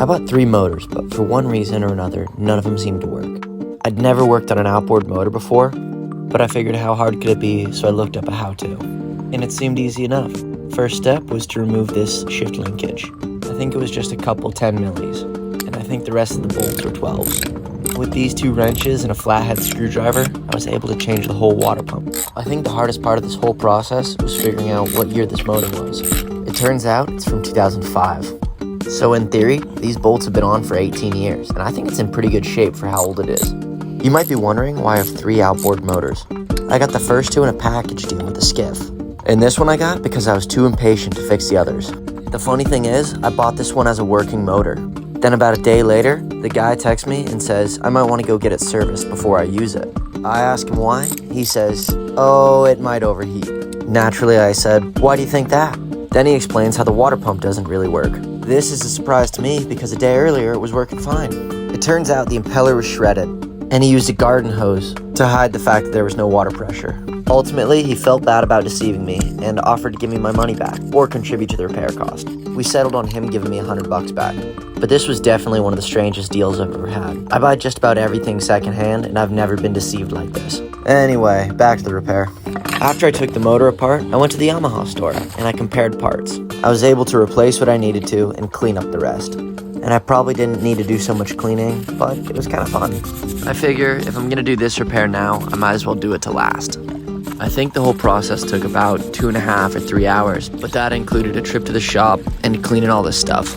I bought 3 motors, but for one reason or another, none of them seemed to work. I'd never worked on an outboard motor before, but I figured how hard could it be, so I looked up a how-to. And it seemed easy enough. First step was to remove this shift linkage. I think it was just a couple 10 millis, and I think the rest of the bolts were 12s. With these 2 wrenches and a flathead screwdriver, I was able to change the whole water pump. I think the hardest part of this whole process was figuring out what year this motor was. It turns out it's from 2005. So in theory, these bolts have been on for 18 years, and I think it's in pretty good shape for how old it is. You might be wondering why I have 3 outboard motors. I got the first 2 in a package deal with the skiff. And this one I got because I was too impatient to fix the others. The funny thing is, I bought this one as a working motor. Then about a day later, the guy texts me and says I might want to go get it serviced before I use it. I ask him why. He says, oh, it might overheat. Naturally, I said, why do you think that? Then he explains how the water pump doesn't really work. This is a surprise to me because a day earlier it was working fine. It turns out the impeller was shredded, and he used a garden hose to hide the fact that there was no water pressure. Ultimately, he felt bad about deceiving me and offered to give me my money back or contribute to the repair cost. We settled on him giving me $100 back. But this was definitely one of the strangest deals I've ever had. I buy just about everything secondhand, and I've never been deceived like this. Anyway, back to the repair. After I took the motor apart, I went to the Yamaha store and I compared parts. I was able to replace what I needed to and clean up the rest. And I probably didn't need to do so much cleaning, but it was kind of fun. I figure if I'm gonna do this repair now, I might as well do it to last. I think the whole process took about 2.5 or 3 hours, but that included a trip to the shop and cleaning all this stuff.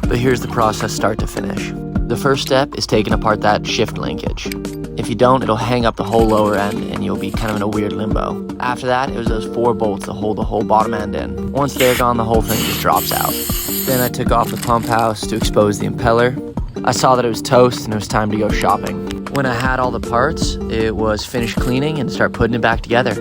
But here's the process start to finish. The first step is taking apart that shift linkage. If you don't, it'll hang up the whole lower end and you'll be kind of in a weird limbo. After that, it was those 4 bolts that hold the whole bottom end in. Once they're gone, the whole thing just drops out. Then I took off the pump house to expose the impeller. I saw that it was toast and it was time to go shopping. When I had all the parts, it was finish cleaning and start putting it back together.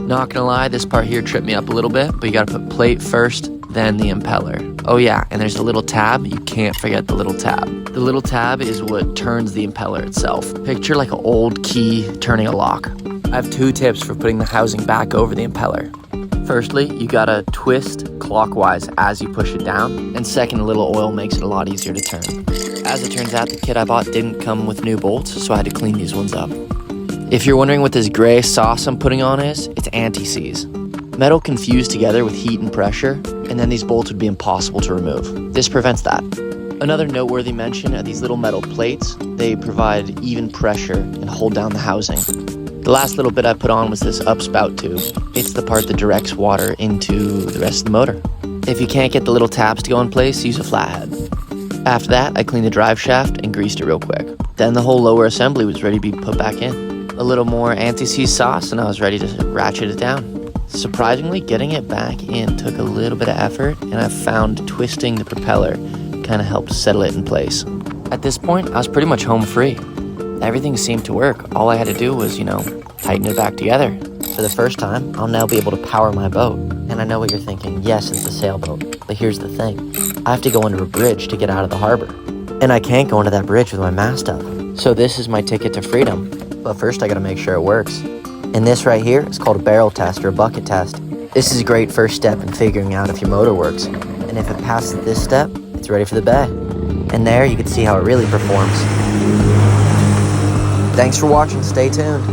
Not gonna lie, this part here tripped me up a little bit, but you gotta put plate first, then the impeller. Oh yeah, and there's a little tab. You can't forget the little tab. The little tab is what turns the impeller itself. Picture like an old key turning a lock. I have 2 tips for putting the housing back over the impeller. Firstly, you gotta twist clockwise as you push it down, and second, a little oil makes it a lot easier to turn. As it turns out, the kit I bought didn't come with new bolts, so I had to clean these ones up. If you're wondering what this gray sauce I'm putting on is, it's anti-seize. Metal can fuse together with heat and pressure, and then these bolts would be impossible to remove. This prevents that. Another noteworthy mention are these little metal plates. They provide even pressure and hold down the housing. The last little bit I put on was this upspout tube. It's the part that directs water into the rest of the motor. If you can't get the little tabs to go in place, use a flathead. After that, I cleaned the drive shaft and greased it real quick. Then the whole lower assembly was ready to be put back in. A little more anti-seize sauce and I was ready to ratchet it down. Surprisingly, getting it back in took a little bit of effort, and I found twisting the propeller kind of helped settle it in place. At this point, I was pretty much home free. Everything seemed to work. All I had to do was, tighten it back together. For the first time, I'll now be able to power my boat. And I know what you're thinking, yes, it's a sailboat. But here's the thing, I have to go under a bridge to get out of the harbor. And I can't go into that bridge with my mast up. So this is my ticket to freedom. But first I gotta make sure it works. And this right here is called a barrel test or a bucket test. This is a great first step in figuring out if your motor works. And if it passes this step, it's ready for the bay. And there you can see how it really performs. Thanks for watching, stay tuned.